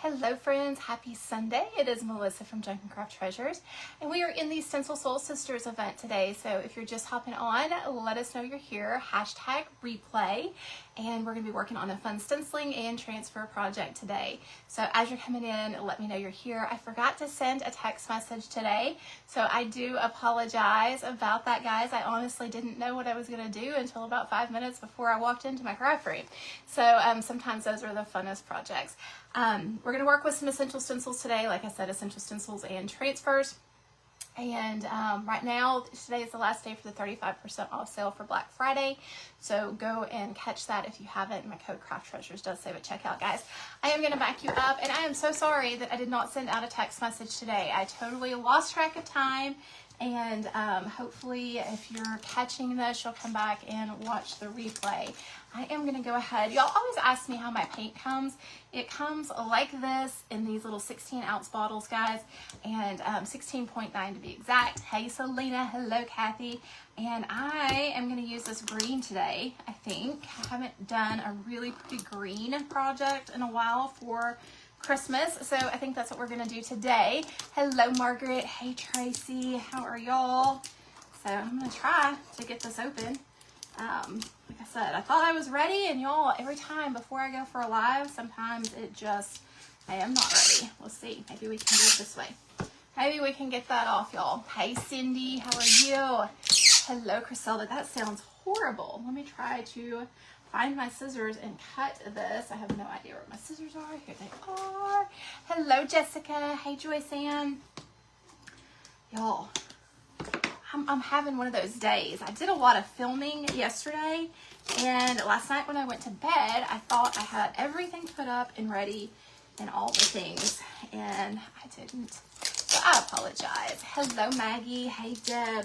Hello friends, happy Sunday. It is Melissa from Junk and Craft Treasures, and we are in the Stencil Soul Sisters event today. So if you're just hopping on, let us know you're here, hashtag replay, and we're going to be working on a fun stenciling and transfer project today. So as you're coming in, let me know you're here. I forgot to send a text message today, so I do apologize about that, guys. I honestly didn't know what I was going to do until about 5 minutes before I walked into my craft room. So sometimes those are the funnest projects. We're going to work with some essential stencils today, like I said, essential stencils and transfers. And right now, today is the last day for the 35% off sale for Black Friday. So go and catch that if you haven't. My code Craft Treasures does save at checkout, guys. I am going to back you up, and I am so sorry that I did not send out a text message today. I totally lost track of time. And hopefully if you're catching this, you'll come back and watch the replay. I am going to go ahead. Y'all always ask me how my paint comes. It comes like this in these little 16-ounce bottles, guys, and 16.9 to be exact. Hey, Selena. Hello, Kathy. And I am going to use this green today, I think. I haven't done a really pretty green project in a while for Christmas, so I think that's what we're gonna do today. Hello, Margaret. Hey, Tracy. How are y'all? So I'm gonna try to get this open. Like I said, I thought I was ready, and y'all, every time before I go for a live, sometimes it just, I am not ready. We'll see. Maybe we can do it this way. Maybe we can get that off, y'all. Hey, Cindy. How are you? Hello, Griselda. That sounds horrible. Let me try to find my scissors and cut this. I have no idea where my scissors are. Here they are. Hello, Jessica. Hey, Joyce Ann. Y'all, I'm having one of those days. I did a lot of filming yesterday, and last night when I went to bed, I thought I had everything put up and ready and all the things, and I didn't. So I apologize. Hello, Maggie. Hey, Deb.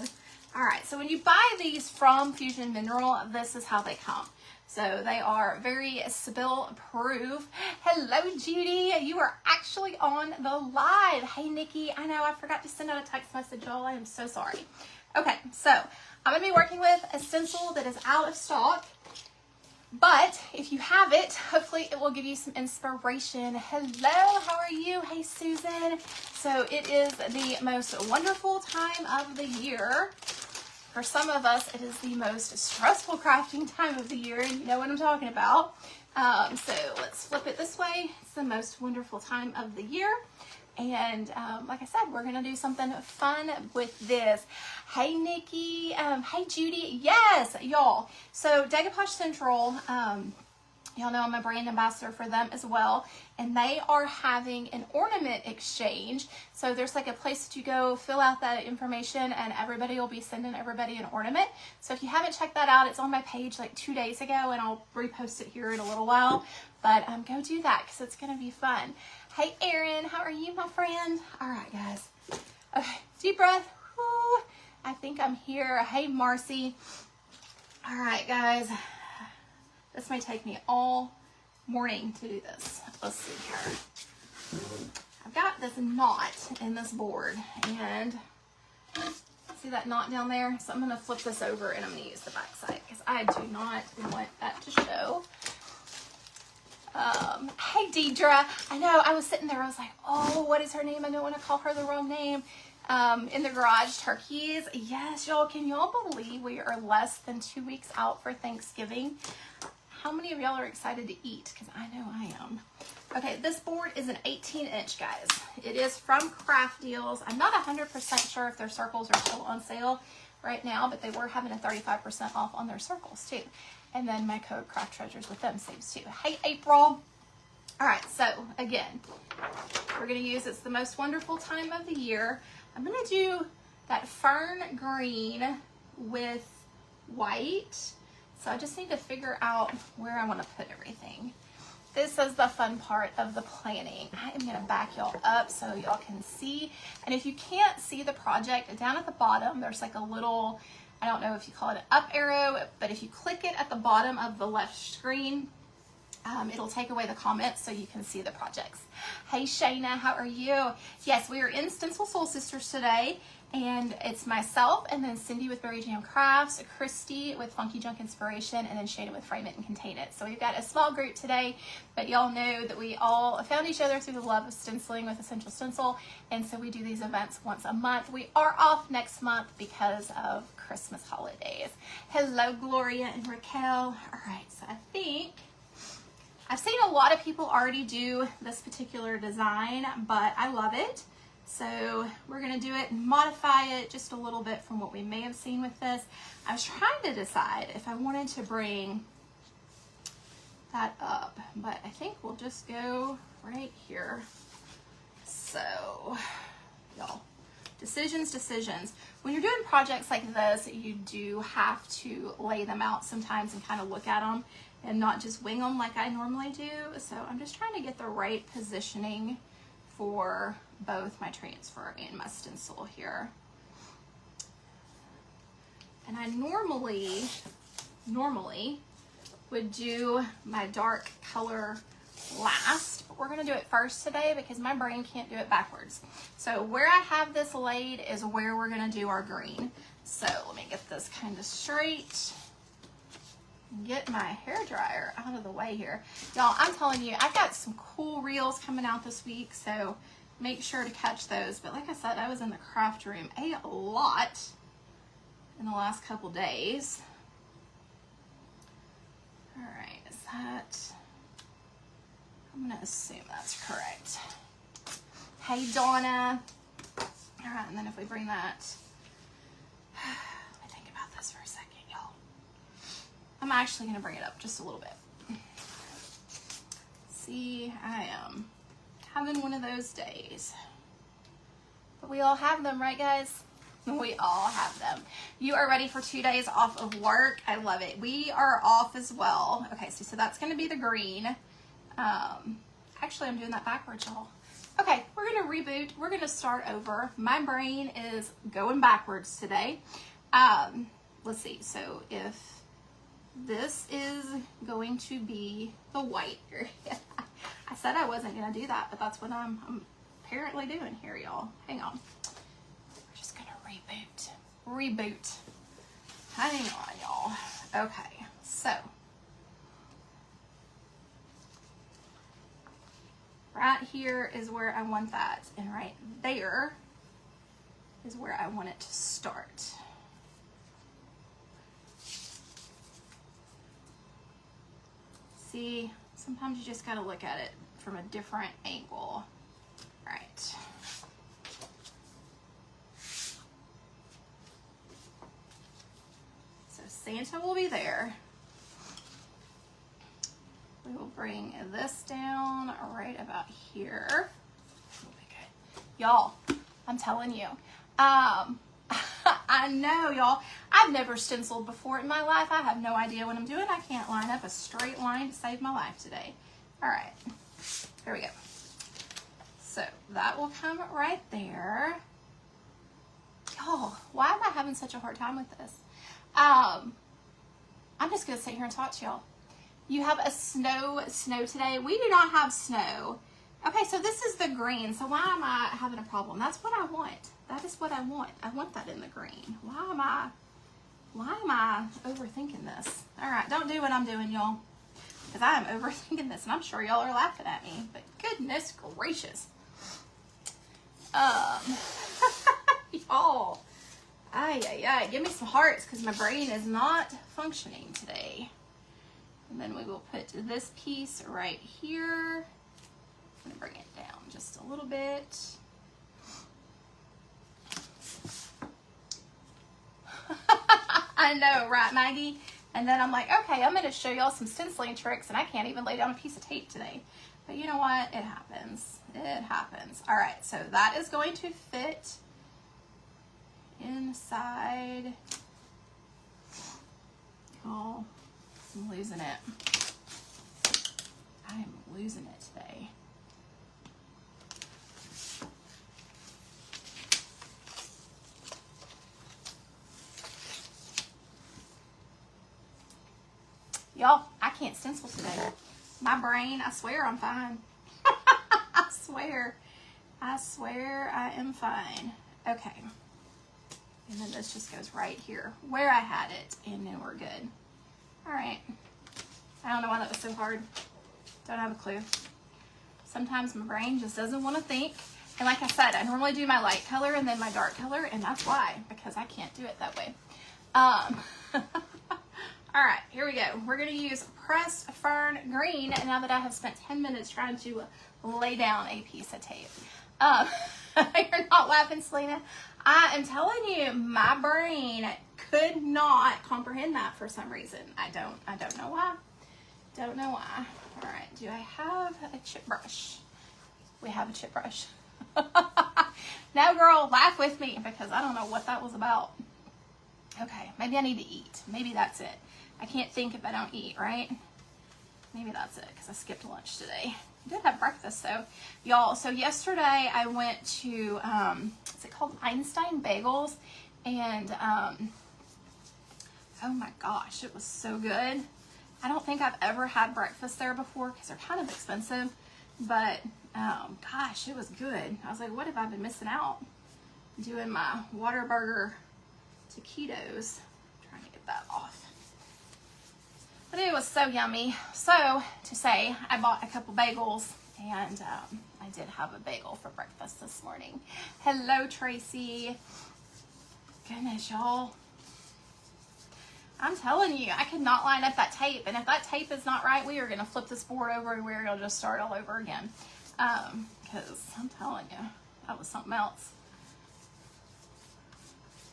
All right, so when you buy these from Fusion Mineral, this is how they come. So they are very spill proof. Hello, Judy. You are actually on the live. Hey, Nikki. I know I forgot to send out a text message, y'all. I am so sorry. Okay, so I'm going to be working with a stencil that is out of stock. But if you have it, hopefully it will give you some inspiration. Hello, how are you? Hey, Susan. So it is the most wonderful time of the year. For some of us, it is the most stressful crafting time of the year, and you know what I'm talking about. So let's flip it this way. It's the most wonderful time of the year. And like I said, we're going to do something fun with this. Hey, Nikki. Hey, Judy. Yes, y'all. So Decoupage Central, y'all know I'm a brand ambassador for them as well, and they are having an ornament exchange. So there's like a place that you go fill out that information, and everybody will be sending everybody an ornament. So if you haven't checked that out, it's on my page like 2 days ago, and I'll repost it here in a little while. But go do that because it's going to be fun. Hey, Erin, how are you, my friend? All right, guys. Okay, deep breath. Woo. I think I'm here. Hey, Marcy. All right, guys. This may take me all morning to do this. Let's see here. I've got this knot in this board, and see that knot down there? So I'm going to flip this over, and I'm going to use the back side because I do not want that to show. Hey, Deidre. I know, I was sitting there, I was like, oh, what is her name? I don't want to call her the wrong name. In the garage, turkeys. Yes, y'all, can y'all believe we are less than 2 weeks out for Thanksgiving? How many of y'all are excited to eat? Because I know I am. Okay, this board is an 18-inch, guys. It is from Craft Deals. I'm not 100% sure if their circles are still on sale right now, but they were having a 35% off on their circles too. And then my code Craft Treasures with them saves too. Hey, April. All right, so again, we're going to use, it's the most wonderful time of the year. I'm going to do that fern green with white. So I just need to figure out where I want to put everything. This is the fun part of the planning. I am going to back y'all up so y'all can see. And if you can't see the project, down at the bottom, there's like a little, I don't know if you call it an up arrow, but if you click it at the bottom of the left screen, it'll take away the comments so you can see the projects. Hey, Shayna, how are you? Yes, we are in Stencil Soul Sisters today, And it's myself, and then Cindy with Berry Jam Crafts, Christy with Funky Junk Inspiration, and then Shannon with Frame It and Contain It. So we've got a small group today, but y'all know that we all found each other through the love of stenciling with Essential Stencil, and so we do these events once a month. We are off next month because of Christmas holidays. Hello, Gloria and Raquel. All right, so I think I've seen a lot of people already do this particular design, but I love it. So we're going to do it and modify it just a little bit from what we may have seen with this. I was trying to decide if I wanted to bring that up, but I think we'll just go right here. So, y'all, decisions. When you're doing projects like this, you do have to lay them out sometimes and kind of look at them and not just wing them like I normally do. So I'm just trying to get the right positioning for both my transfer and my stencil here. And I normally would do my dark color last, but we're gonna do it first today because my brain can't do it backwards. So where I have this laid is where we're gonna do our green. So let me get this kind of straight. Get my hair dryer out of the way here. Y'all, I'm telling you, I've got some cool reels coming out this week, so make sure to catch those. But like I said, I was in the craft room a lot in the last couple days. All right, is that, I'm gonna assume that's correct. Hey, Donna. All right, and then if we bring that, let me think about this for a second, y'all. I'm actually gonna bring it up just a little bit. See, I am having one of those days. But we all have them, right, guys? We all have them. You are ready for 2 days off of work. I love it. We are off as well. Okay, so that's gonna be the green. Actually, I'm doing that backwards, y'all. Okay, we're gonna reboot. We're gonna start over. My brain is going backwards today. Let's see, so if this is going to be the white area. I said I wasn't going to do that, but that's what I'm apparently doing here, y'all. Hang on. We're just going to reboot. Hang on, y'all. Okay, so right here is where I want that, and right there is where I want it to start. See, sometimes you just got to look at it from a different angle. All right. So Santa will be there. We will bring this down right about here. That'll be good. Y'all, I'm telling you. I know, y'all. I've never stenciled before in my life. I have no idea what I'm doing. I can't line up a straight line to save my life today. All right, here we go. So that will come right there. Y'all, why am I having such a hard time with this? I'm just gonna sit here and talk to y'all. You have a snow today. We do not have snow. Okay, so this is the green. So why am I having a problem? That's what I want. That is what I want. I want that in the green. Why am I overthinking this? All right, don't do what I'm doing, y'all, because I am overthinking this, and I'm sure y'all are laughing at me, but goodness gracious. Y'all, give me some hearts, because my brain is not functioning today. And then we will put this piece right here. I'm gonna bring it down just a little bit. I know, right, Maggie? And then I'm like, okay, I'm gonna show y'all some stenciling tricks, and I can't even lay down a piece of tape today. But you know what? It happens. It happens. All right, so that is going to fit inside. Oh, I'm losing it. I am losing it today. Y'all, I can't stencil today. My brain, I swear I'm fine. I swear I am fine. Okay. And then this just goes right here where I had it, and then we're good. All right. I don't know why that was so hard. Don't have a clue. Sometimes my brain just doesn't want to think. And like I said, I normally do my light color and then my dark color, and that's why, because I can't do it that way. All right, here we go. We're going to use pressed fern green, and now that I have spent 10 minutes trying to lay down a piece of tape. You're not laughing, Selena. I am telling you, my brain could not comprehend that for some reason. I don't know why. Don't know why. All right, do I have a chip brush? We have a chip brush. Now, girl, laugh with me because I don't know what that was about. Okay, maybe I need to eat. Maybe that's it. I can't think if I don't eat, right? Maybe that's it because I skipped lunch today. I did have breakfast though, y'all. So yesterday I went to, is it called Einstein Bagels? And oh my gosh, it was so good. I don't think I've ever had breakfast there before because they're kind of expensive, but gosh, it was good. I was like, what have I been missing out? Doing my Whataburger taquitos. Trying to get that off. But it was so yummy. So, to say, I bought a couple bagels, and I did have a bagel for breakfast this morning. Hello, Tracy. Goodness, y'all. I'm telling you, I could not line up that tape, and if that tape is not right, we are going to flip this board over, and we're going to just start all over again. Because I'm telling you, that was something else.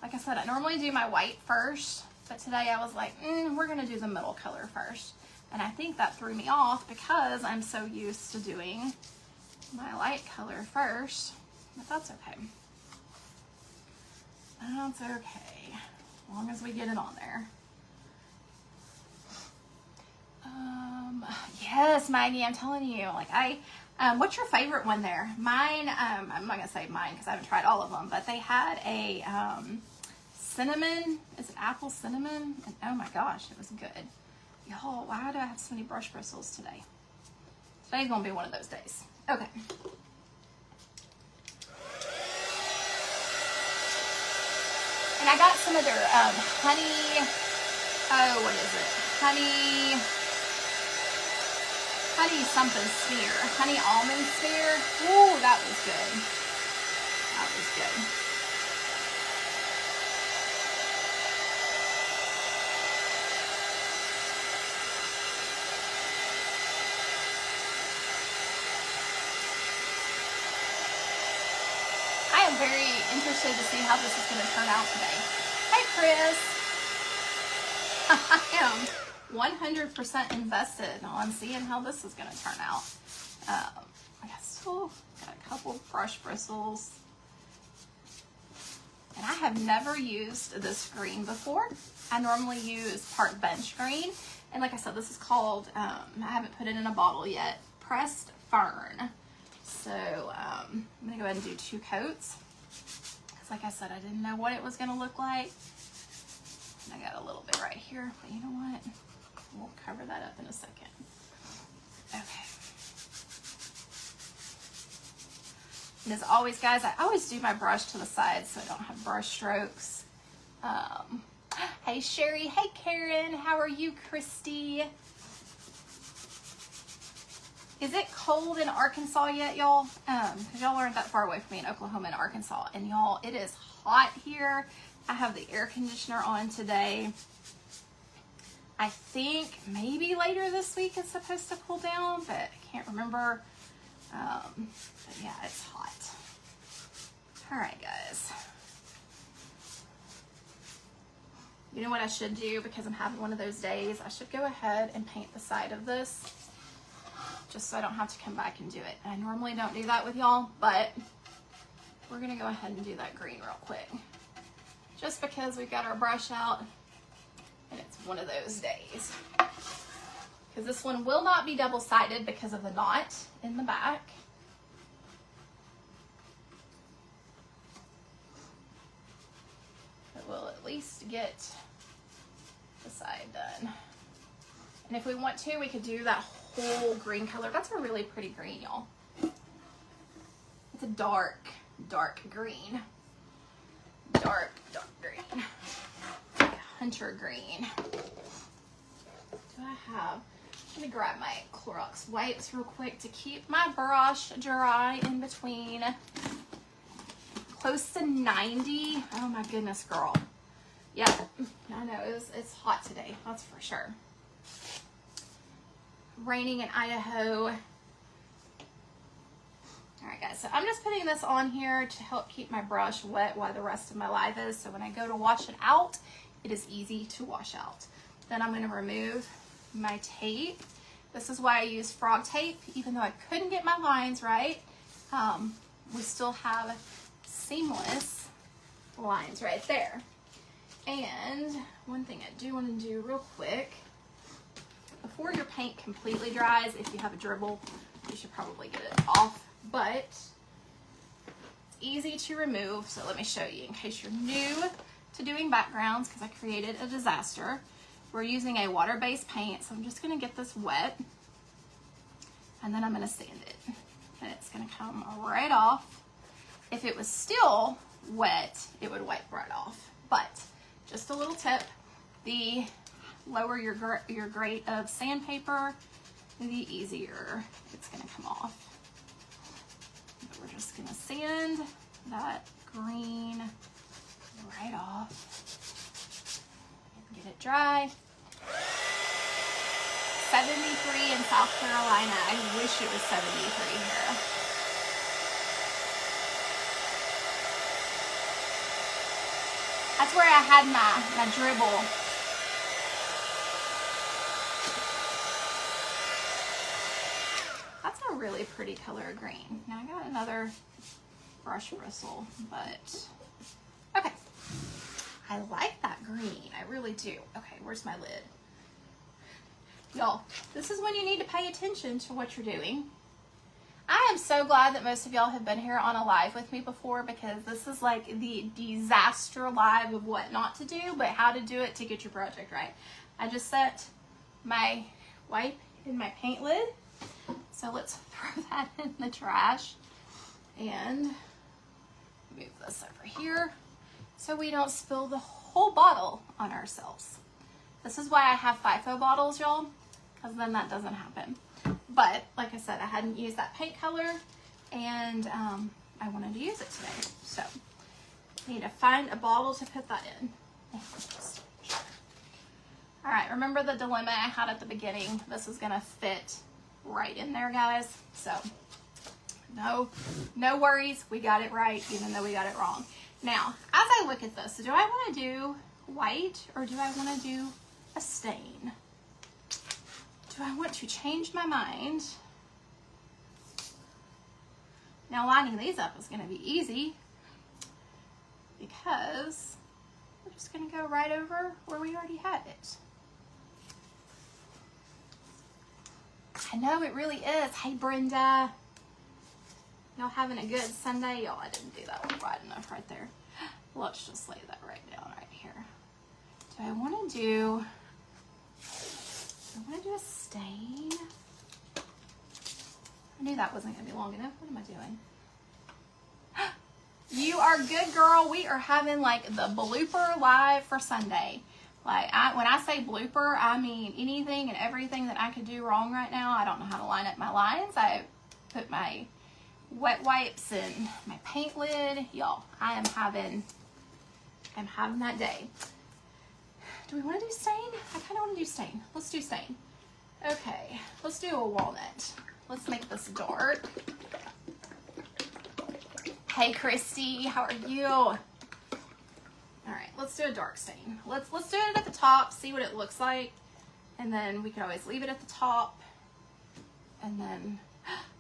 Like I said, I normally do my white first, but today I was like, we're going to do the middle color first. And I think that threw me off because I'm so used to doing my light color first. But that's okay. That's okay. As long as we get it on there. Yes, Maggie, I'm telling you, like what's your favorite one there? Mine, I'm not going to say mine because I haven't tried all of them, but they had a cinnamon, is it apple cinnamon? And oh my gosh, it was good. Y'all, why do I have so many brush bristles today? Today's going to be one of those days. Okay. And I got some of their honey, oh, what is it? Honey something smear. Honey almond smear. Ooh, that was good. That was good. I am very interested to see how this is going to turn out today. Hi, Chris. I am 100% invested on seeing how this is going to turn out. I still got a couple brush bristles. And I have never used this green before. I normally use part bench green. And like I said, this is called, I haven't put it in a bottle yet, pressed fern. So I'm going to go ahead and do 2 coats. Because like I said, I didn't know what it was going to look like. And I got a little bit right here, but you know what? We'll cover that up in a second. Okay. And as always, guys, I always do my brush to the side so I don't have brush strokes. Hey, Sherry. Hey, Karen. How are you, Christy? Is it cold in Arkansas yet, y'all? Because y'all aren't that far away from me in Oklahoma and Arkansas. And y'all, it is hot here. I have the air conditioner on today. I think maybe later this week it's supposed to cool down, but I can't remember. But yeah, it's hot. All right, guys. You know what I should do because I'm having one of those days? I should go ahead and paint the side of this just so I don't have to come back and do it. And I normally don't do that with y'all, but we're going to go ahead and do that green real quick. Just because we've got our brush out. And it's one of those days. Because this one will not be double-sided because of the knot in the back. But we'll at least get the side done. And if we want to, we could do that whole green color. That's a really pretty green, y'all. It's a dark, dark green. dark green. Hunter green. Do I have, let me grab my Clorox wipes real quick to keep my brush dry in between. Close to 90. Oh my goodness, girl. Yeah, I know, it's hot today, that's for sure. Raining in Idaho. All right, guys, so I'm just putting this on here to help keep my brush wet while the rest of my live is, so when I go to wash it out, it is easy to wash out. Then I'm gonna remove my tape. This is why I use frog tape, even though I couldn't get my lines right. We still have seamless lines right there. And one thing I do want to do real quick, before your paint completely dries, if you have a dribble, you should probably get it off, but it's easy to remove. So let me show you in case you're new to doing backgrounds, because I created a disaster. We're using a water-based paint, so I'm just going to get this wet, and then I'm going to sand it, and it's going to come right off. If it was still wet, it would wipe right off, but just a little tip, the lower your grade of sandpaper, the easier it's going to come off. But we're just going to sand that green right off and get it dry. 73 in South Carolina. I wish it was 73 here. That's where I had my dribble. That's a really pretty color of green. Now I got another brush bristle, but okay. I like that green, I really do. Okay, where's my lid? Y'all, this is when you need to pay attention to what you're doing. I am so glad that most of y'all have been here on a live with me before, because this is like the disaster live of what not to do, but how to do it to get your project right. I just set my wipe in my paint lid, so let's throw that in the trash and move this over here so we don't spill the whole bottle on ourselves. This is why I have FIFO bottles, y'all, because then that doesn't happen. But like I said, I hadn't used that paint color, and I wanted to use it today. So I need to find a bottle to put that in. All right, remember the dilemma I had at the beginning? This is gonna fit right in there, guys. So no worries, we got it right, even though we got it wrong. Now, as I look at this, do I wanna do white or do I wanna do a stain? Do I want to change my mind? Now lining these up is going to be easy because we're just going to go right over where we already had it. I know it really is. Hey Brenda, y'all having a good Sunday? Y'all, I didn't do that one right enough right there. Let's just lay that right down right here. Do I want to do a stain? I knew that wasn't going to be long enough. What am I doing? You are good, girl. We are having like the blooper live for Sunday. Like when I say blooper, I mean anything and everything that I could do wrong right now. I don't know how to line up my lines. I put my wet wipes in my paint lid. Y'all, I'm having that day. Do we want to do stain? I kind of want to do stain. Let's do stain. Okay, let's do a walnut. Let's make this dark. Hey Christy, how are you? All right, let's do a dark stain. Let's do it at the top, see what it looks like, and then we can always leave it at the top. And then,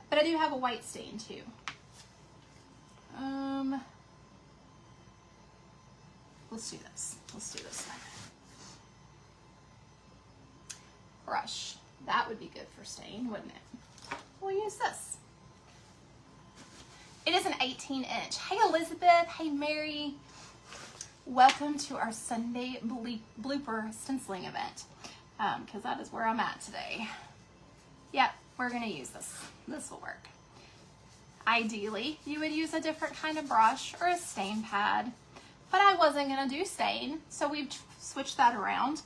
but I do have a white stain too. Let's do this. Let's do this then. Brush. That would be good for stain, wouldn't it? We'll use this. It is an 18-inch. Hey Elizabeth, hey Mary. Welcome to our Sunday blooper stenciling event, because that is where I'm at today. Yep, we're gonna use this. This will work. Ideally, you would use a different kind of brush or a stain pad, but I wasn't gonna do stain, so we've switched that around.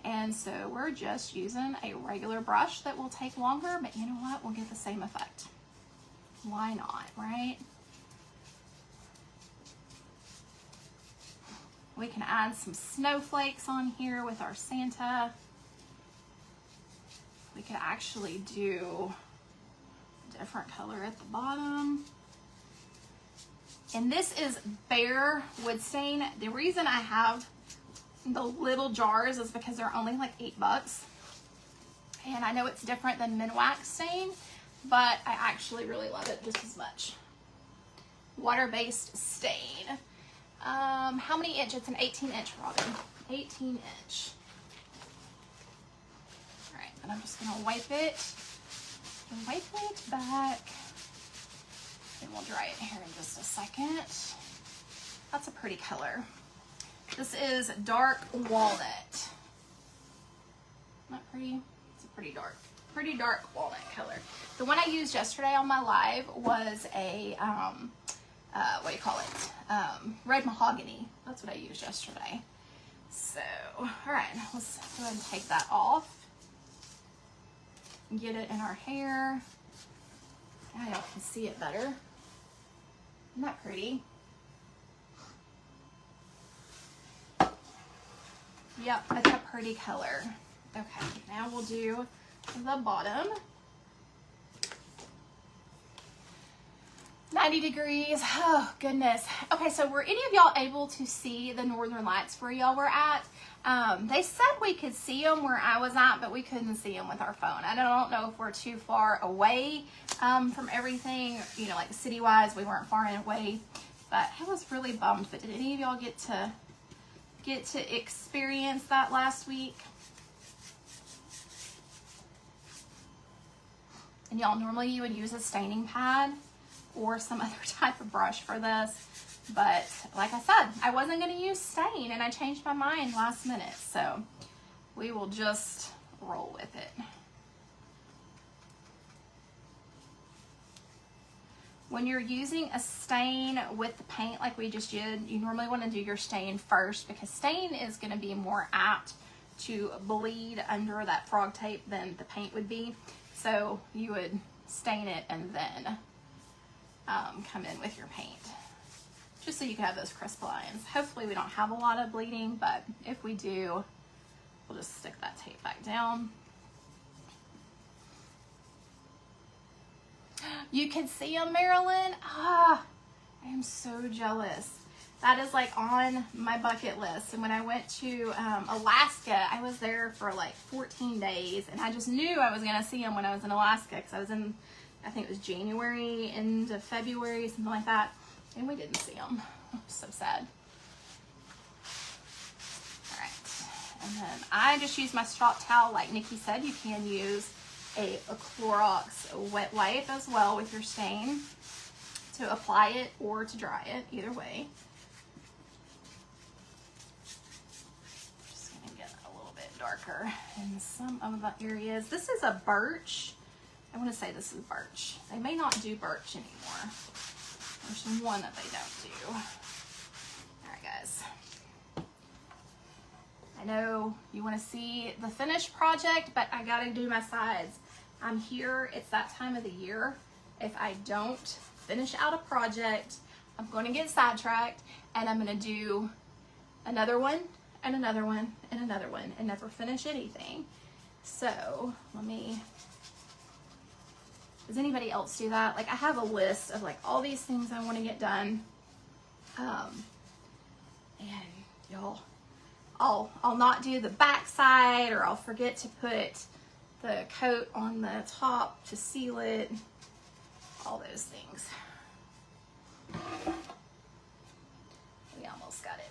And so we're just using a regular brush that will take longer, but you know what? We'll get the same effect. Why not, right? We can add some snowflakes on here with our Santa. We could actually do a different color at the bottom. And this is bare wood stain. The reason I have the little jars is because they're only like $8. And I know it's different than Minwax stain, but I actually really love it just as much. Water-based stain. How many inch? It's an 18-inch, Robin. 18-inch. All right, and I'm just gonna wipe it back. And we'll dry it here in just a second. That's a pretty color. This is dark walnut. Not pretty? It's a pretty dark walnut color. The one I used yesterday on my live was a, what do you call it? Red mahogany. That's what I used yesterday. So, all right, let's go ahead and take that off. Get it in our hair. Now y'all can see it better. Isn't that pretty? Yep, it's a pretty color. Okay, now we'll do the bottom. 90 degrees. Oh, goodness. Okay, so were any of y'all able to see the northern lights where y'all were at? They said we could see them where I was at, but we couldn't see them with our phone. I don't know if we're too far away from everything, you know, like city-wise, we weren't far away, but I was really bummed. But did any of y'all get to experience that last week? And y'all, normally you would use a staining pad or some other type of brush for this, but like I said, I wasn't going to use stain and I changed my mind last minute, so we will just roll with it. When you're using a stain with the paint like we just did, you normally want to do your stain first because stain is going to be more apt to bleed under that frog tape than the paint would be. So you would stain it and then come in with your paint, just so you can have those crisp lines. Hopefully we don't have a lot of bleeding, but if we do, we'll just stick that tape back down. You can see them, Marilyn. Ah, I am so jealous. That is like on my bucket list. And when I went to Alaska, I was there for like 14 days, and I just knew I was going to see them when I was in Alaska, because I was in, I think it was January into February, something like that, and we didn't see them. So sad. All right, and then I just use my strop towel. Like Nikki said, you can use a Clorox wet wipe as well with your stain to apply it or to dry it, either way. Just gonna get a little bit darker in some of the areas. This is a birch. I want to say this is birch. They may not do birch anymore. There's one that they don't do. All right, guys. I know you want to see the finished project, but I gotta do my sides. I'm here, it's that time of the year. If I don't finish out a project, I'm going to get sidetracked, and I'm going to do another one and another one and another one and never finish anything. So let me, does anybody else do that? Like, I have a list of like all these things I want to get done. And y'all, I'll not do the back side, or I'll forget to put the coat on the top to seal it, all those things. We almost got it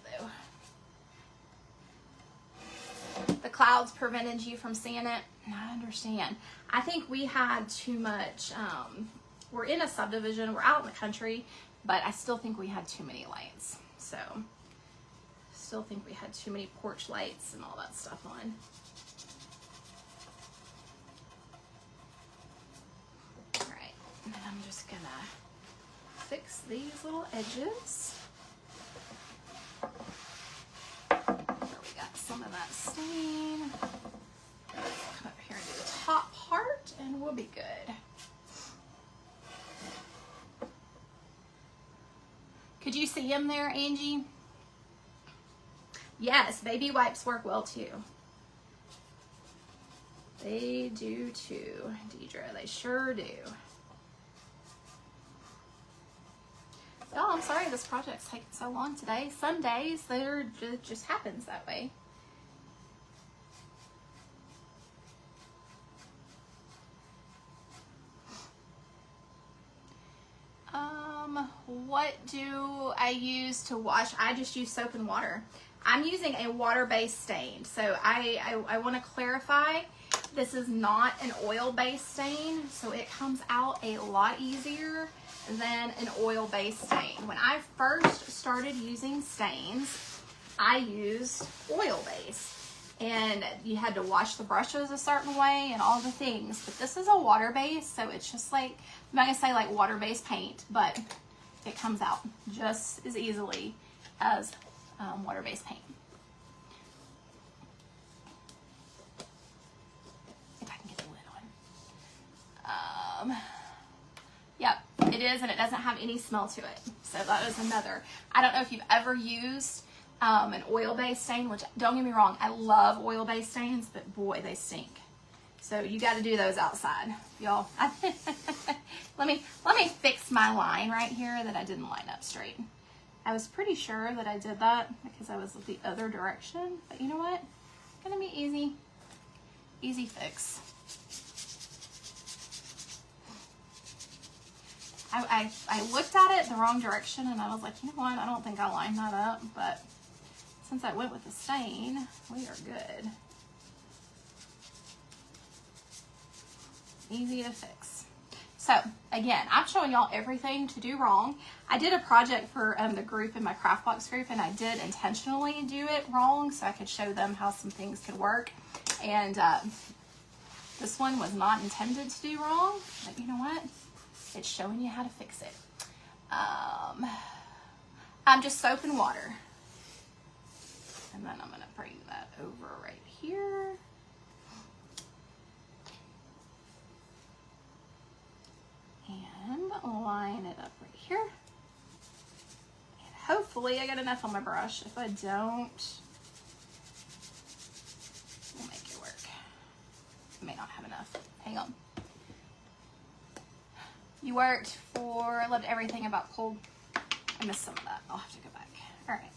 though. The clouds prevented you from seeing it. I understand. I think we had too much, we're in a subdivision, we're out in the country, but I still think we had too many lights. So, still think we had too many porch lights and all that stuff on. And I'm just gonna fix these little edges. some of that stain. Come up here and do the top part, and we'll be good. Could you see him there, Angie? Yes, baby wipes work well too. They do too, Deidre. They sure do. Oh, I'm sorry this project's taking so long today. Some days, it just happens that way. What do I use to wash? I just use soap and water. I'm using a water-based stain. So I want to clarify, this is not an oil-based stain. So it comes out a lot easier than an oil-based stain. When I first started using stains, I used oil-based. And you had to wash the brushes a certain way and all the things. But this is a water-based, so it's just like, I'm not going to say like water-based paint, but it comes out just as easily as water-based paint. If I can get the lid on. Yep, it is, and it doesn't have any smell to it. So that is another. I don't know if you've ever used an oil-based stain, which, don't get me wrong, I love oil-based stains, but boy, they stink. So you got to do those outside, y'all. Let me fix my line right here that I didn't line up straight. I was pretty sure that I did that because I was the other direction, but you know what? It's gonna be easy fix. I looked at it the wrong direction and I was like, you know what? I don't think I lined that up, but since I went with the stain, we are good. Easy to fix. So again, I'm showing y'all everything to do wrong. I did a project for the group in my craft box group, and I did intentionally do it wrong so I could show them how some things could work. And this one was not intended to do wrong, but you know what? It's showing you how to fix it. I'm just soap and water. And then I'm gonna bring that over right here. And line it up right here. And hopefully I got enough on my brush. If I don't, we'll make it work. I may not have enough. Hang on. You worked for, loved everything about cold. I missed some of that. I'll have to go back. All right.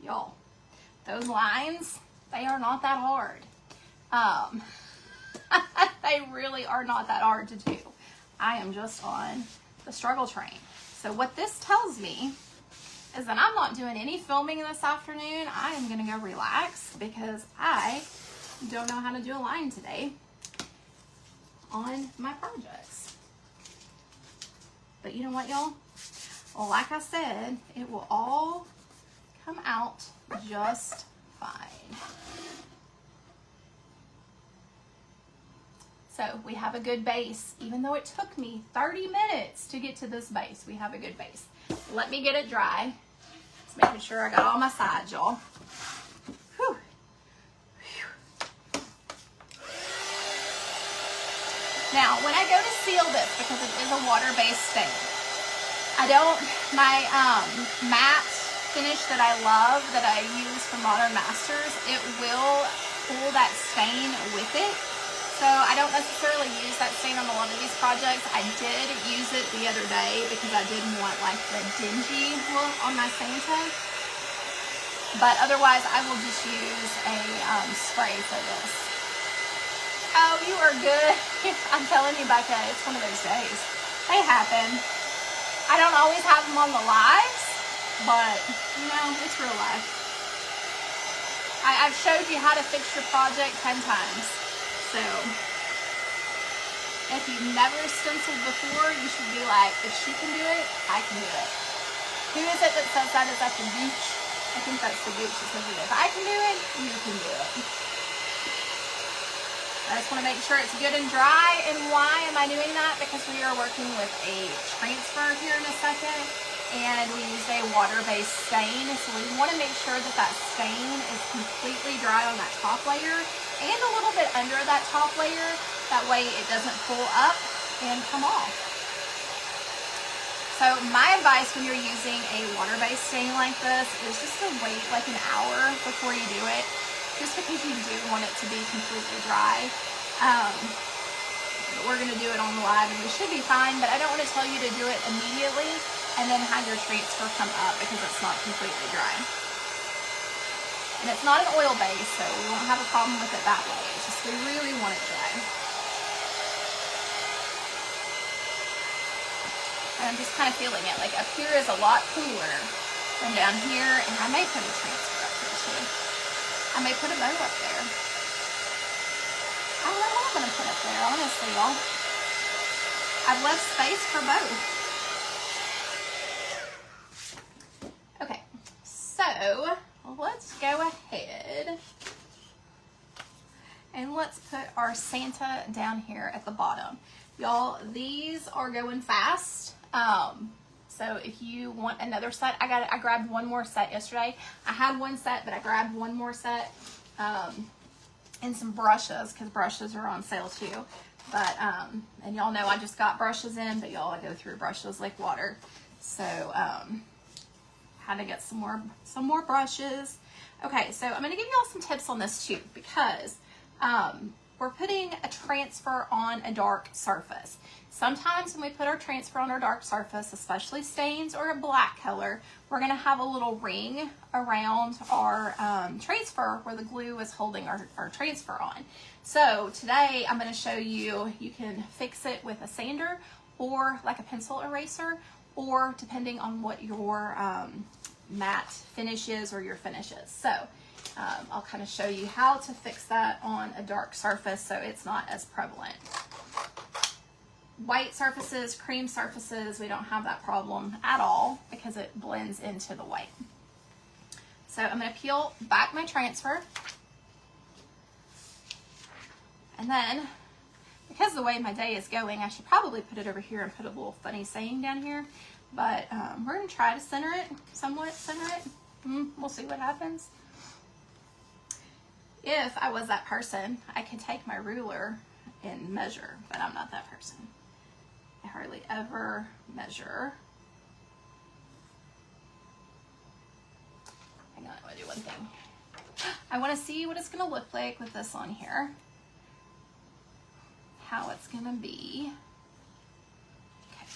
Y'all, those lines, they are not that hard. They really are not that hard to do. I am just on the struggle train. So what this tells me is that I'm not doing any filming this afternoon. I am gonna go relax because I don't know how to do a line today on my projects. But you know what, y'all? Well, like I said, it will all come out just fine. So we have a good base. Even though it took me 30 minutes to get to this base, we have a good base. Let me get it dry. Just making sure I got all my sides, y'all. Whew. Now, when I go to seal this, because it is a water-based stain, my matte finish that I love, that I use from Modern Masters, it will pull that stain with it. So I don't necessarily use that stain on a lot of these projects. I did use it the other day because I didn't want like the dingy look on my Santa. But otherwise, I will just use a spray for this. Oh, you are good. I'm telling you, Becca, it's one of those days. They happen. I don't always have them on the lives, but you know, it's real life. I've showed you how to fix your project 10 times. So, if you've never stenciled before, you should be like, if she can do it, I can do it. Who is it that says that? Is that the Gooch? I think that's the Gooch that says it. If I can do it, you can do it. I just want to make sure it's good and dry. And why am I doing that? Because we are working with a transfer here in a second. and we used a water-based stain. So we want to make sure that that stain is completely dry on that top layer and a little bit under that top layer. That way it doesn't pull up and come off. So my advice when you're using a water-based stain like this is just to wait like an hour before you do it, just because you do want it to be completely dry. But we're going to do it on the live and we should be fine, but I don't want to tell you to do it immediately and then have your transfer come up because it's not completely dry. And it's not an oil base, so we won't have a problem with it that way. It's just we really want it dry. And I'm just kind of feeling it. Like up here is a lot cooler than down here, and I may put a transfer up here too. I may put a bow up there. I don't know what I'm going to put up there, honestly, y'all. I've left space for both. Okay, so let's go ahead and let's put our Santa down here at the bottom. Y'all, these are going fast. So if you want another set, I grabbed one more set yesterday. I had one set, but I grabbed one more set. And some brushes, because brushes are on sale too. But, and y'all know I just got brushes in, but y'all, I go through brushes like water. So, had to get some more brushes. Okay, so I'm going to give y'all some tips on this too, because we're putting a transfer on a dark surface. Sometimes when we put our transfer on our dark surface, especially stains or a black color, we're going to have a little ring around our transfer where the glue is holding our transfer on. So today I'm going to show you, you can fix it with a sander or like a pencil eraser, or depending on what your matte finish is or your finish is. So I'll kind of show you how to fix that on a dark surface so it's not as prevalent. White surfaces, cream surfaces, we don't have that problem at all because it blends into the white. So I'm going to peel back my transfer. And then, because of the way my day is going, I should probably put it over here and put a little funny saying down here. But we're going to try to center it, somewhat center it. We'll see what happens. If I was that person, I could take my ruler and measure, but I'm not that person. I hardly ever measure. Hang on, I want to do one thing. I want to see what it's going to look like with this on here. How it's going to be. Okay.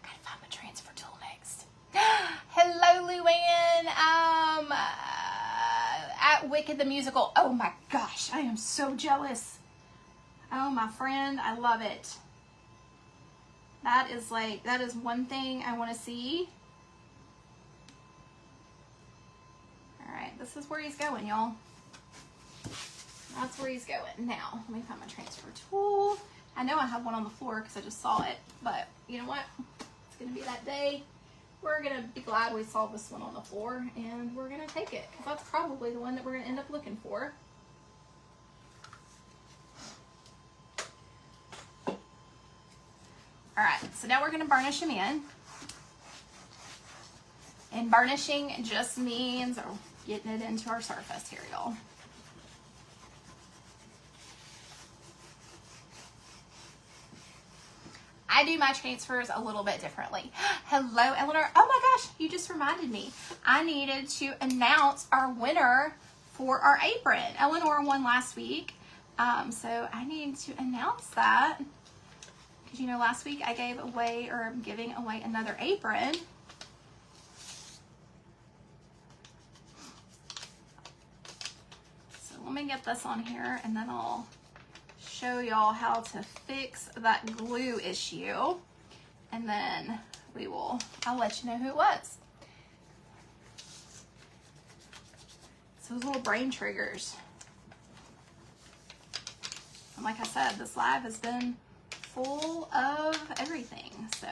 I gotta find my transfer tool next. Hello, Luann. At Wicked the Musical. Oh my gosh, I am so jealous. Oh, my friend, I love it. That is one thing I want to see. All right, this is where he's going, y'all. That's where he's going. Now, let me find my transfer tool. I know I have one on the floor because I just saw it, but you know what? It's going to be that day. We're going to be glad we saw this one on the floor, and we're going to take it, because that's probably the one that we're going to end up looking for. Alright, so now we're going to burnish them in. And burnishing just means getting it into our surface here, y'all. I do my transfers a little bit differently. Hello, Eleanor. Oh my gosh, you just reminded me. I needed to announce our winner for our apron. Eleanor won last week, so I need to announce that. Because, you know, last week I gave away, or I'm giving away another apron. So let me get this on here, and then I'll show y'all how to fix that glue issue, and then I'll let you know who it was. So those little brain triggers. And like I said, this live has been full of everything, so.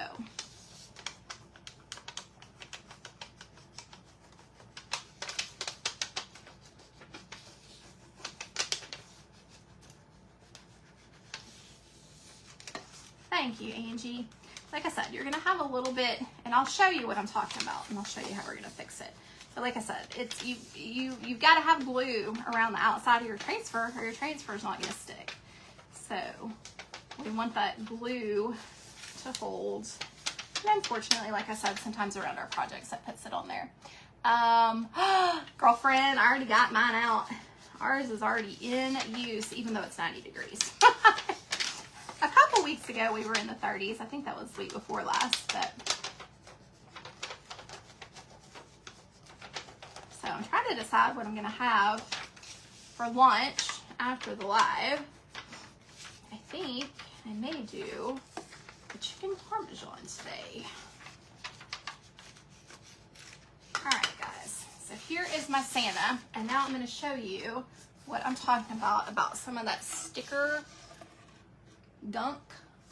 Thank you, Angie. Like I said, you're gonna have a little bit, and I'll show you what I'm talking about, and I'll show you how we're gonna fix it. But like I said, it's you've got to have glue around the outside of your transfer, or your transfer is not gonna stick. So we want that glue to hold. And unfortunately, like I said, sometimes around our projects that puts it on there. Girlfriend, I already got mine out. Ours is already in use, even though it's 90 degrees. A couple weeks ago, we were in the 30s. I think that was the week before last, but. So I'm trying to decide what I'm gonna have for lunch after the live. I think I may do the chicken parmesan today. All right, guys, so here is my Santa, and now I'm gonna show you what I'm talking about some of that sticker gunk.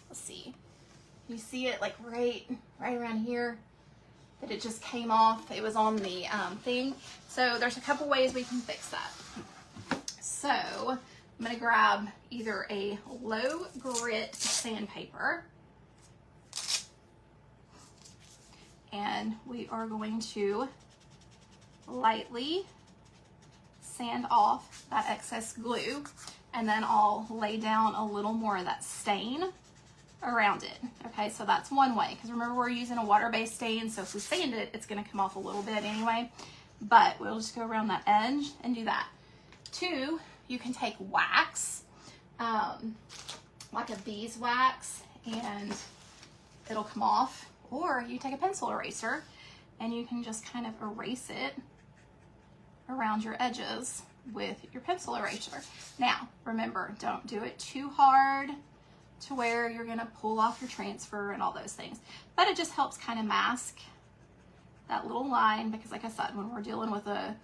Let's see. You see it like right around here that it just came off. It was on the thing. So there's a couple ways we can fix that. So I'm gonna grab either a low grit sandpaper, and we are going to lightly sand off that excess glue, and then I'll lay down a little more of that stain around it. Okay, so that's one way, because remember we're using a water-based stain, so if we sand it, it's going to come off a little bit anyway, but we'll just go around that edge and do that. Two, you can take wax, like a beeswax, and it'll come off, or you take a pencil eraser and you can just kind of erase it around your edges with your pencil eraser. Now, remember, don't do it too hard to where you're gonna pull off your transfer and all those things. But it just helps kind of mask that little line, because like I said, when we're dealing with a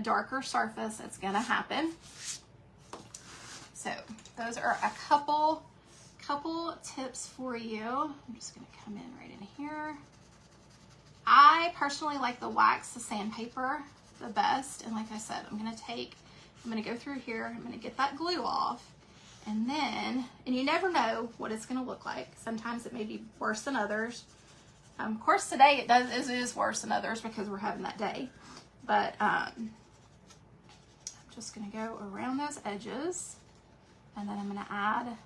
darker surface, it's gonna happen. So those are a couple tips for you. I'm just gonna come in right in here. I personally like the wax, the sandpaper, the best. And like I said, I'm gonna go through here, I'm gonna get that glue off, and then, and you never know what it's gonna look like. Sometimes it may be worse than others. Of course today it is worse than others because we're having that day. But I'm just gonna go around those edges, and then I'm gonna add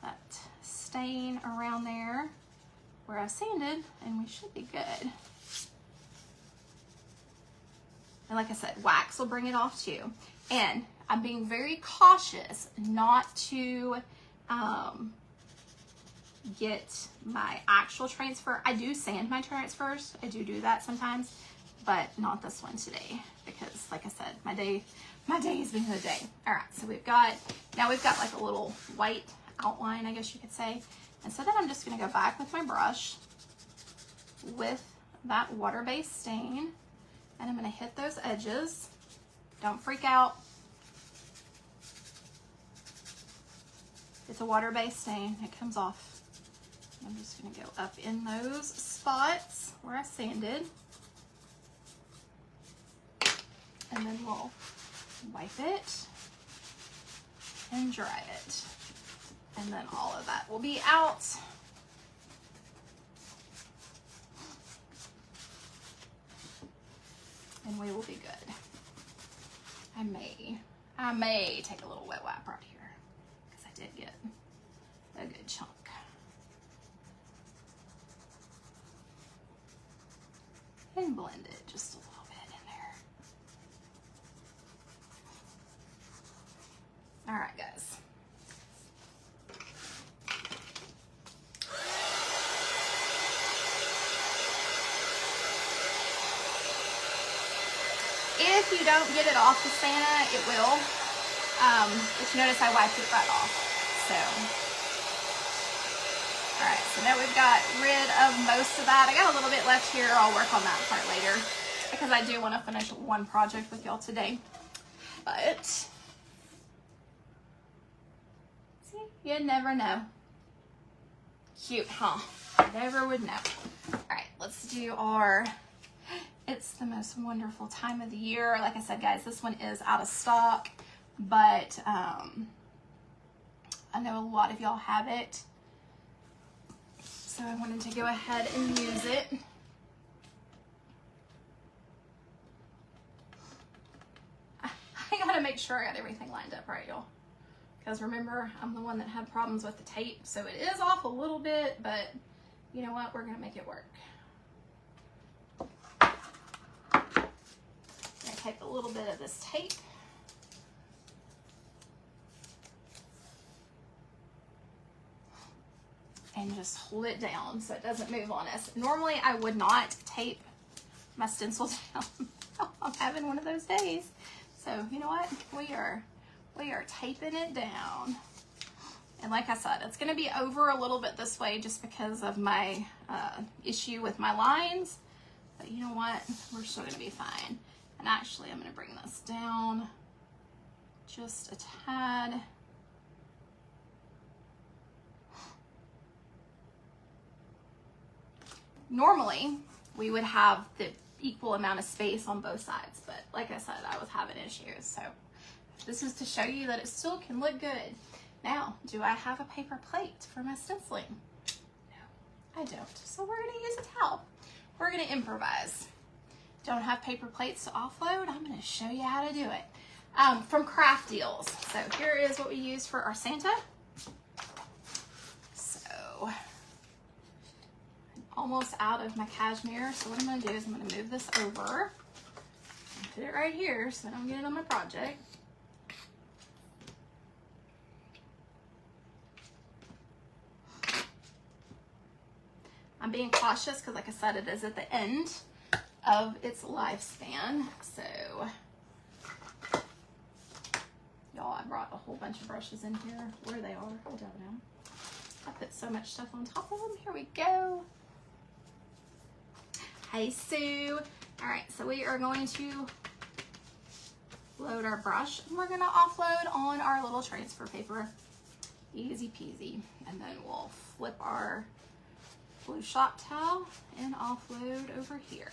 that stain around there where I sanded, and we should be good. And like I said, wax will bring it off too. And I'm being very cautious not to get my actual transfer. I do sand my transfers. I do that sometimes, but not this one today, because like I said, my day has been a day. All right, so we've got like a little white outline, I guess you could say. And so then I'm just gonna go back with my brush with that water-based stain, and I'm gonna hit those edges. Don't freak out. It's a water-based stain, it comes off. I'm just gonna go up in those spots where I sanded. And then we'll wipe it and dry it. And then all of that will be out. And we will be good. I may take a little wet wipe right here, because I did get a good chunk. And blend it just a little bit in there. All right, guys. If you don't get it off the Santa, it will. But you notice I wiped it right off. So, all right, so now we've got rid of most of that. I got a little bit left here. I'll work on that part later, because I do want to finish one project with y'all today. But, see, you never know. Cute, huh? Never would know. All right, let's do our... It's the most wonderful time of the year. Like I said, guys, this one is out of stock, but I know a lot of y'all have it. So I wanted to go ahead and use it. I gotta make sure I got everything lined up right, y'all. Because remember, I'm the one that had problems with the tape, so it is off a little bit, but you know what? We're gonna make it work. I'm gonna take a little bit of this tape. And just hold it down so it doesn't move on us. Normally I would not tape my stencil down. I'm having one of those days. So you know what? We are taping it down. And like I said, it's gonna be over a little bit this way just because of my issue with my lines. But you know what? We're still gonna be fine. And actually I'm gonna bring this down just a tad. Normally, we would have the equal amount of space on both sides, but like I said, I was having issues. So this is to show you that it still can look good. Now, do I have a paper plate for my stenciling? No, I don't. So we're gonna use a towel. We're gonna improvise. Don't have paper plates to offload? I'm gonna show you how to do it. From Craft Deals. So here is what we use for our Santa. So almost out of my cashmere, so what I'm going to do is I'm going to move this over and put it right here so I don't get it on my project. I'm being cautious because like I said, it is at the end of its lifespan. So y'all, I brought a whole bunch of brushes in here. Where they are, I don't know. I put so much stuff on top of them. Here we go. Hey Sue. All right, so we are going to load our brush and we're gonna offload on our little transfer paper. Easy peasy. And then we'll flip our blue shop towel and offload over here.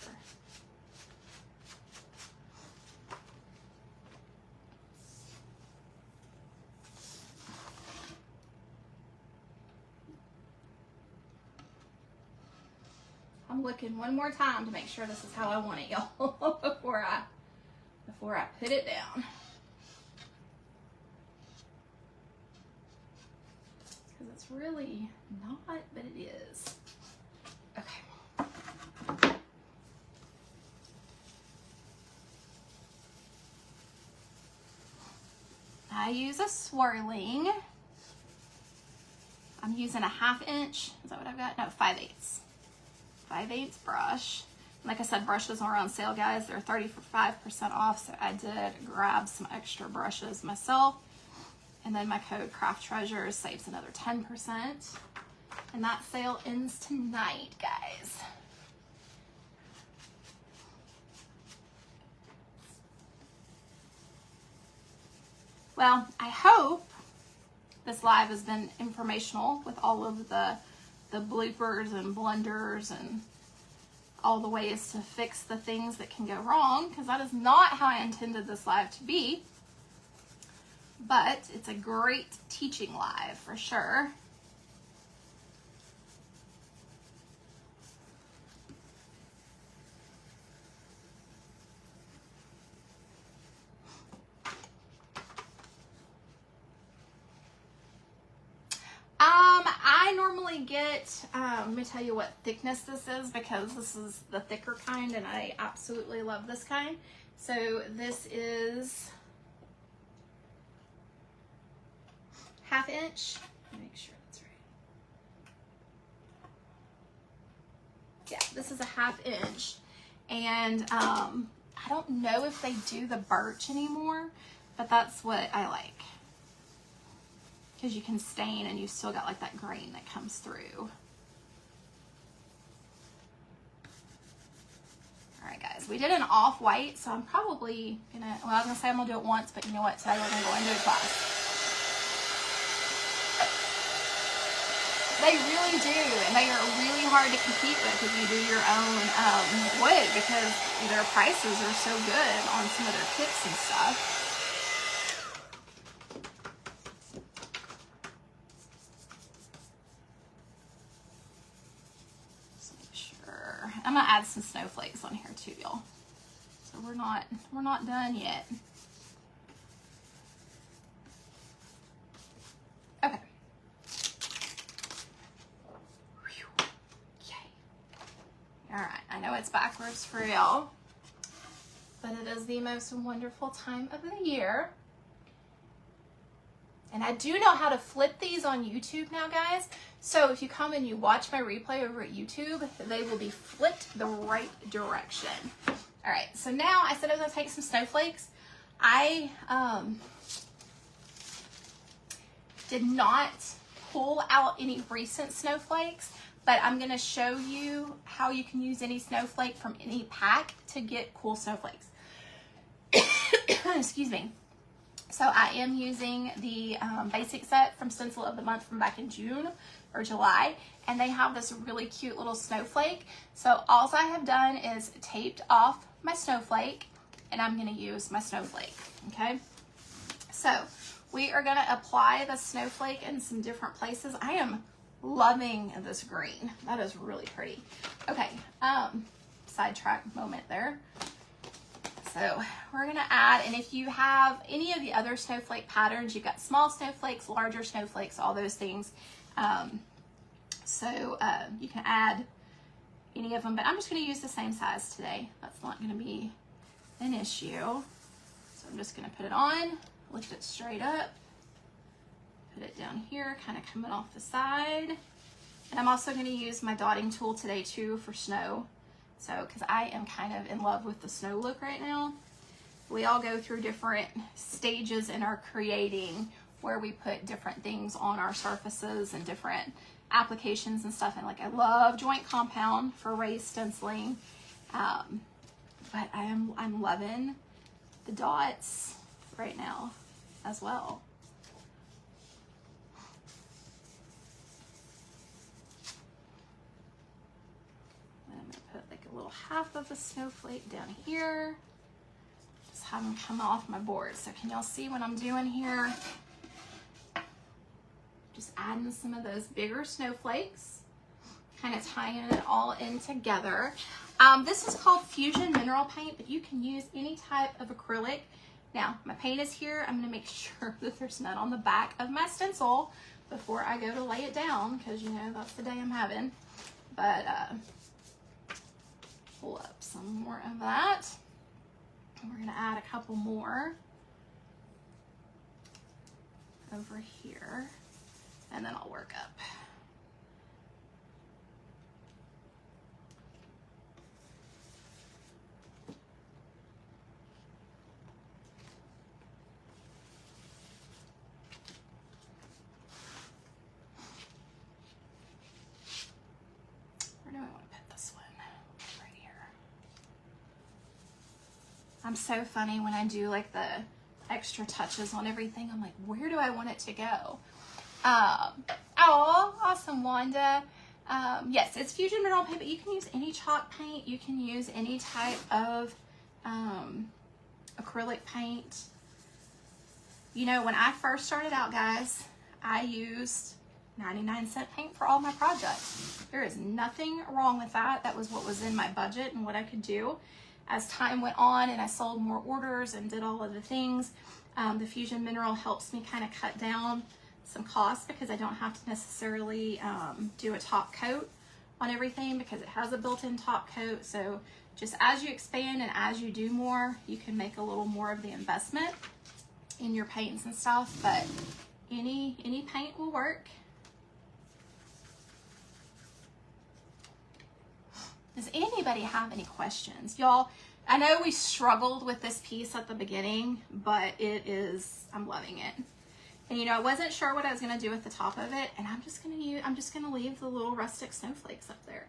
I'm looking one more time to make sure this is how I want it, y'all, before I put it down. Because it's really not, but it is. Okay. I use a swirling. I'm using a 1/2 inch. Is that what I've got? No, 5/8. 5/8 brush. Like I said, brushes are on sale, guys. They're 35% off, so I did grab some extra brushes myself. And then my code Craft Treasures saves another 10%. And that sale ends tonight, guys. Well, I hope this live has been informational with all of the bloopers and blunders and all the ways to fix the things that can go wrong, because that is not how I intended this live to be. But it's a great teaching live for sure. I normally get, let me tell you what thickness this is, because this is the thicker kind and I absolutely love this kind. So this is 1/2 inch. Make sure that's right. Yeah, this is a 1/2 inch. And I don't know if they do the birch anymore, but that's what I like. Because you can stain and you still got like that grain that comes through. All right, guys, we did an off-white, so I'm probably gonna, well, I was gonna say I'm gonna do it once, but you know what, today we're gonna go into a class. They really do, and they are really hard to compete with if you do your own wood, because their prices are so good on some of their kits and stuff. add some snowflakes on here too, y'all. So we're not done yet. Okay. Yay. All right, I know it's backwards for y'all, but it is the most wonderful time of the year. And I do know how to flip these on YouTube now, guys. So if you come and you watch my replay over at YouTube, they will be flipped the right direction. All right, so now I said I was gonna take some snowflakes. I did not pull out any recent snowflakes, but I'm gonna show you how you can use any snowflake from any pack to get cool snowflakes. Excuse me. So I am using the basic set from Stencil of the Month from back in June or July, and they have this really cute little snowflake. So all I have done is taped off my snowflake, and I'm gonna use my snowflake, okay? So we are gonna apply the snowflake in some different places. I am loving this green. That is really pretty. Okay, sidetrack moment there. So we're gonna add, and if you have any of the other snowflake patterns, you've got small snowflakes, larger snowflakes, all those things. You can add any of them, but I'm just gonna use the same size today. That's not gonna be an issue. So I'm just gonna put it on, lift it straight up, put it down here, kind of coming off the side. And I'm also gonna use my dotting tool today too for snow. So, because I am kind of in love with the snow look right now. We all go through different stages in our creating where we put different things on our surfaces and different applications and stuff. And like, I love joint compound for raised stenciling. But I'm loving the dots right now as well. Little half of a snowflake down here. Just have them come off my board. So can y'all see what I'm doing here? Just adding some of those bigger snowflakes, kind of tying it all in together. This is called Fusion Mineral Paint, but you can use any type of acrylic. Now, my paint is here. I'm gonna make sure that there's none on the back of my stencil before I go to lay it down, because you know, that's the day I'm having. But pull up some more of that. And we're gonna add a couple more over here, and then I'll work up. Where do I want to put this one? Right here. I'm so funny when I do like the extra touches on everything. I'm like, where do I want it to go? Oh, awesome, Wanda. Yes, it's Fusion Mineral Paint, but you can use any chalk paint. You can use any type of acrylic paint. You know, when I first started out, guys, I used 99-cent paint for all my projects. There is nothing wrong with that. That was what was in my budget and what I could do. As time went on and I sold more orders and did all of the things, the Fusion Mineral helps me kind of cut down some costs, because I don't have to necessarily do a top coat on everything, because it has a built-in top coat. So just as you expand and as you do more, you can make a little more of the investment in your paints and stuff, but any paint will work. Does anybody have any questions? Y'all, I know we struggled with this piece at the beginning, but I'm loving it. And you know, I wasn't sure what I was gonna do with the top of it, and I'm just gonna leave the little rustic snowflakes up there.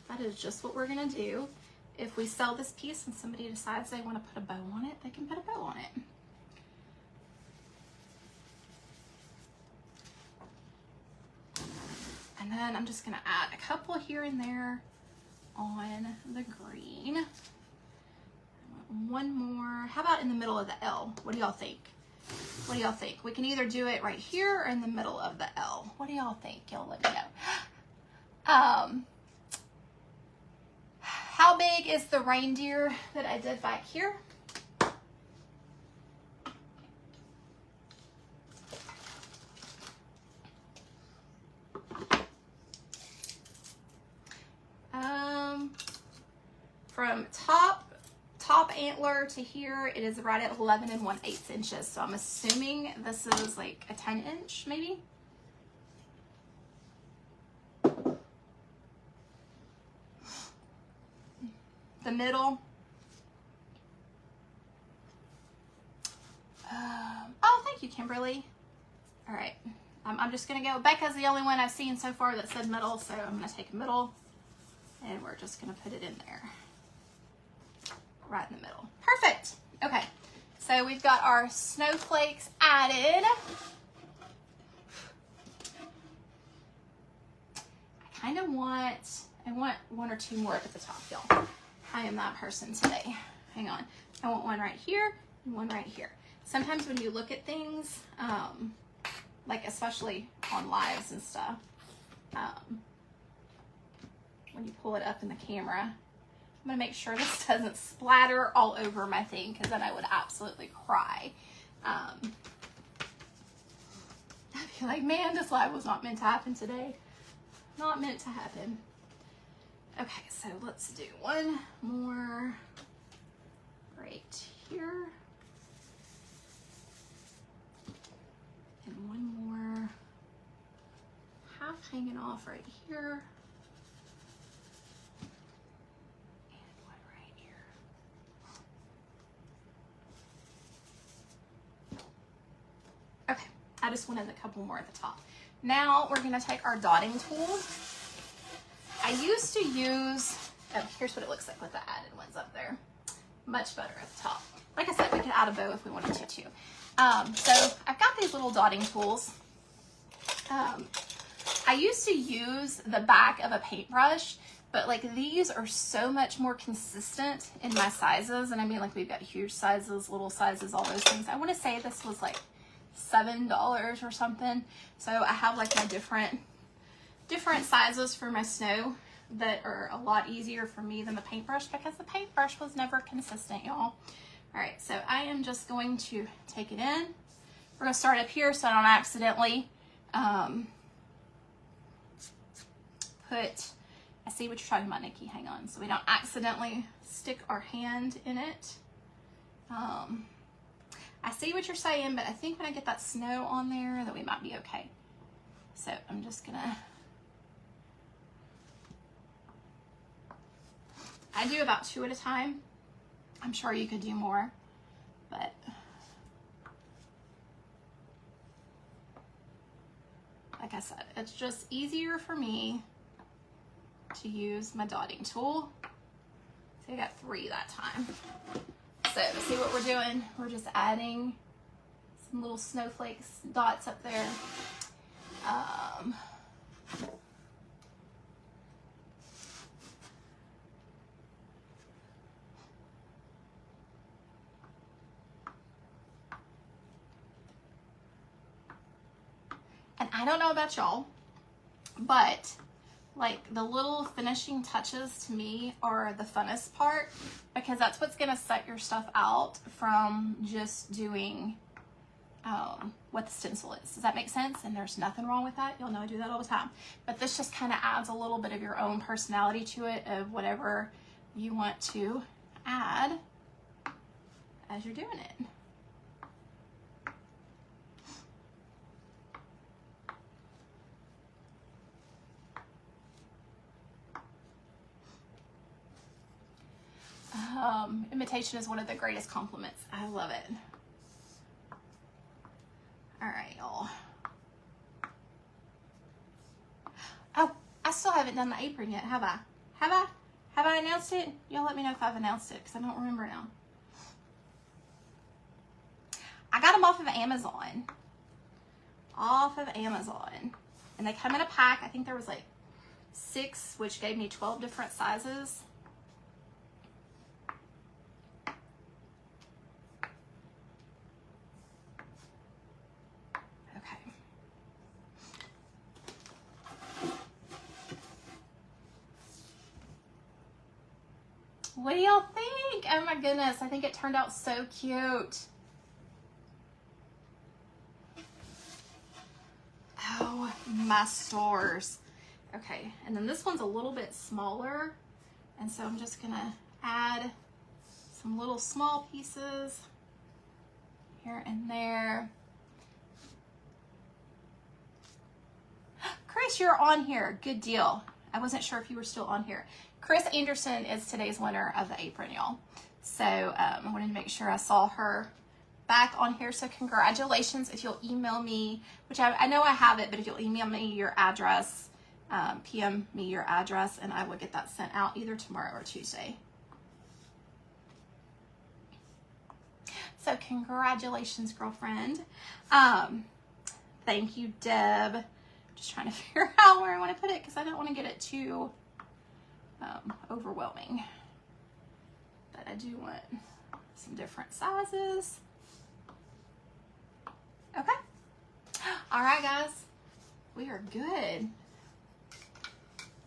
That is just what we're gonna do. If we sell this piece and somebody decides they wanna put a bow on it, they can put a bow on it. And then I'm just gonna add a couple here and there on the green. I want one more. How about in the middle of the L? What do y'all think? What do y'all think? We can either do it right here or in the middle of the L. What do y'all think? Y'all let me know. How how big is the reindeer that I did back here? From top antler to here, it is right at 11 1/8 inches. So I'm assuming this is like a 10-inch, maybe. The middle. Oh, thank you, Kimberly. All right, I'm just gonna go. Becca's the only one I've seen so far that said middle, so I'm gonna take a middle, and we're just gonna put it in there, right in the middle. Perfect. Okay, so we've got our snowflakes added. I want one or two more at the top, y'all. I am that person today. Hang on. I want one right here and one right here. Sometimes when you look at things, like especially on lives and stuff, when you pull it up in the camera, I'm gonna make sure this doesn't splatter all over my thing, because then I would absolutely cry. I'd be like, man, this live was not meant to happen today. Not meant to happen. Okay, so let's do one more right here. And one more half hanging off right here. And one right here. Okay, I just wanted a couple more at the top. Now we're gonna take our dotting tool. I used to use, oh, here's what it looks like with the added ones up there. Much better at the top. Like I said, we could add a bow if we wanted to too. So I've got these little dotting tools. I used to use the back of a paintbrush, but like these are so much more consistent in my sizes. And I mean, like we've got huge sizes, little sizes, all those things. I want to say this was like $7 or something. So I have like my different sizes for my snow that are a lot easier for me than the paintbrush, because the paintbrush was never consistent, y'all. All right, so I am just going to take it in. We're gonna start up here so I don't accidentally I see what you're talking about, Nikki, hang on. So we don't accidentally stick our hand in it. I see what you're saying, but I think when I get that snow on there that we might be okay. So I'm just gonna, I do about 2 at a time. I'm sure you could do more, but like I said, it's just easier for me to use my dotting tool. So I got 3 that time. So see what we're doing? We're just adding some little snowflakes, dots up there. And I don't know about y'all, but like the little finishing touches to me are the funnest part, because that's what's gonna set your stuff out from just doing what the stencil is. Does that make sense? And there's nothing wrong with that. Y'all know I do that all the time. But this just kind of adds a little bit of your own personality to it, of whatever you want to add as you're doing it. Imitation is one of the greatest compliments. I love it. All right, y'all. Oh, I still haven't done the apron yet, have I? Have I announced it? Y'all let me know if I've announced it, because I don't remember now. I got them off of Amazon. And they come in a pack. I think there was like 6, which gave me 12 different sizes. What do y'all think? Oh my goodness, I think it turned out so cute. Oh my stars. Okay, and then this one's a little bit smaller, and so I'm just gonna add some little small pieces here and there. Chris, you're on here. Good deal. I wasn't sure if you were still on here. Chris Anderson is today's winner of the apron, y'all. So I wanted to make sure I saw her back on here. So congratulations. If you'll email me, which I know I have it, but if you'll email me your address, PM me your address, and I will get that sent out either tomorrow or Tuesday. So congratulations, girlfriend. Thank you, Deb. Just trying to figure out where I want to put it because I don't want to get it too overwhelming. But I do want some different sizes. Okay. All right, guys. We are good.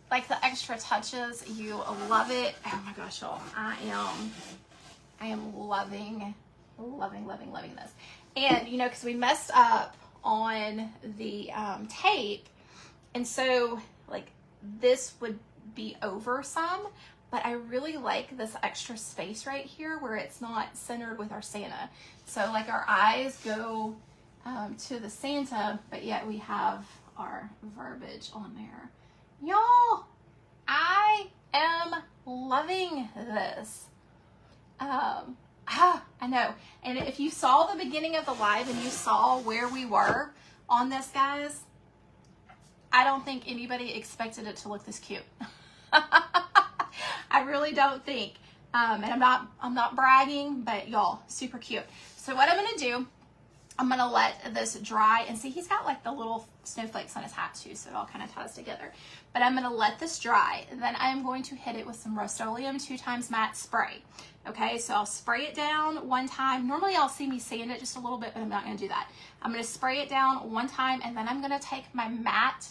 Like the extra touches, you love it. Oh my gosh, y'all. I am loving this. And you know, because we messed up on the tape, and so like this would be over some, but I really like this extra space right here where it's not centered with our Santa. So like our eyes go to the Santa, but yet we have our verbiage on there. Y'all, I am loving this. I know. And if you saw the beginning of the live and you saw where we were on this, guys, I don't think anybody expected it to look this cute. I really don't think. And I'm not bragging, but y'all, super cute. So what I'm gonna do, I'm gonna let this dry, and see, he's got like the little snowflakes on his hat too, so it all kind of ties together. But I'm gonna let this dry, and then I am going to hit it with some Rust-Oleum 2x matte spray. Okay, so I'll spray it down one time. Normally I'll see me sand it just a little bit, but I'm not gonna do that. I'm gonna spray it down one time, and then I'm gonna take my matte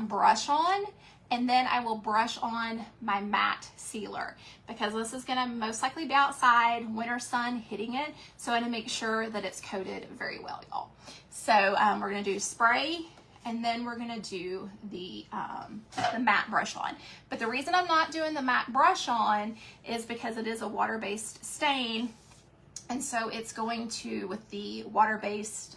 brush on, and then I will brush on my matte sealer, because this is gonna most likely be outside, winter sun hitting it, so I wanna make sure that it's coated very well, y'all. So we're gonna do spray, and then we're gonna do the matte brush on. But the reason I'm not doing the matte brush on is because it is a water-based stain, and so it's going to, with the water-based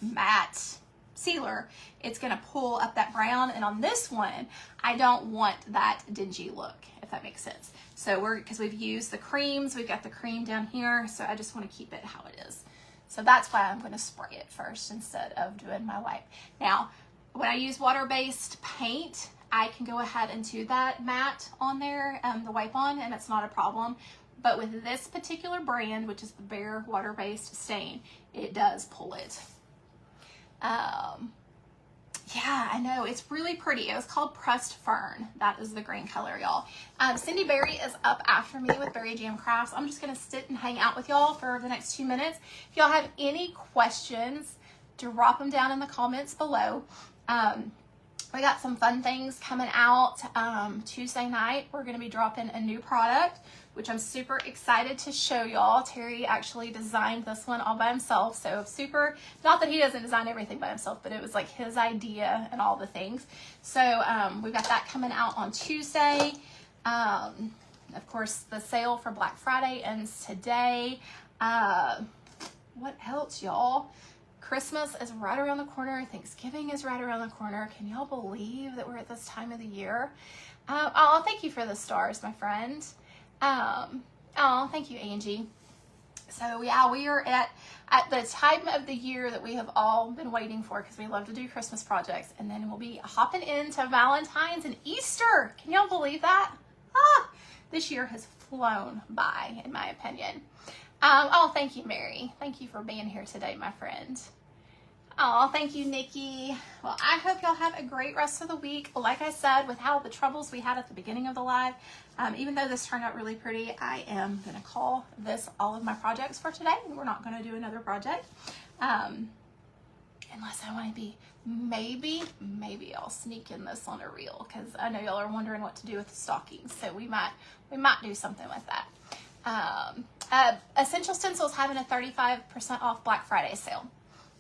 matte sealer, it's gonna pull up that brown, and on this one I don't want that dingy look, if that makes sense. So because we've used the creams, we've got the cream down here, so I just want to keep it how it is. So that's why I'm going to spray it first instead of doing my wipe. Now when I use water-based paint, I can go ahead and do that matte on there, the wipe on, and it's not a problem. But with this particular brand, which is the Bare water-based stain, it does pull it. Yeah, I know, it's really pretty. It was called Pressed Fern. That is the green color, y'all. Cindy Berry is up after me with Berry Jam Crafts. I'm just gonna sit and hang out with y'all for the next 2 minutes. If y'all have any questions, drop them down in the comments below. We got some fun things coming out. Tuesday night, we're gonna be dropping a new product, which I'm super excited to show y'all. Terry actually designed this one all by himself, so super, not that he doesn't design everything by himself, but it was like his idea and all the things. So we've got that coming out on Tuesday. Of course, the sale for Black Friday ends today. What else, y'all? Christmas is right around the corner. Thanksgiving is right around the corner. Can y'all believe that we're at this time of the year? Oh, thank you for the stars, my friend. Oh, thank you, Angie. So yeah, we are at the time of the year that we have all been waiting for, because we love to do Christmas projects, and then we'll be hopping into Valentine's and Easter. Can y'all believe that? This year has flown by, in my opinion. Oh, thank you, Mary. Thank you for being here today, my friend. Oh, thank you, Nikki. Well, I hope y'all have a great rest of the week. Like I said, with how the troubles we had at the beginning of the live, even though this turned out really pretty, I am going to call this all of my projects for today, and we're not going to do another project. unless I want to be, maybe I'll sneak in this on a reel, because I know y'all are wondering what to do with the stockings. So we might do something with that. Essential Stencils having a 35% off Black Friday sale.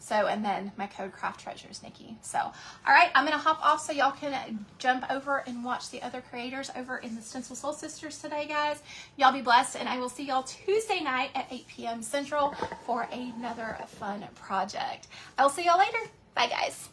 So, and then my code Craft Treasures, Nikki. So, all right, I'm going to hop off so y'all can jump over and watch the other creators over in the Stencil Soul Sisters today, guys. Y'all be blessed, and I will see y'all Tuesday night at 8 p.m. Central for another fun project. I will see y'all later. Bye, guys.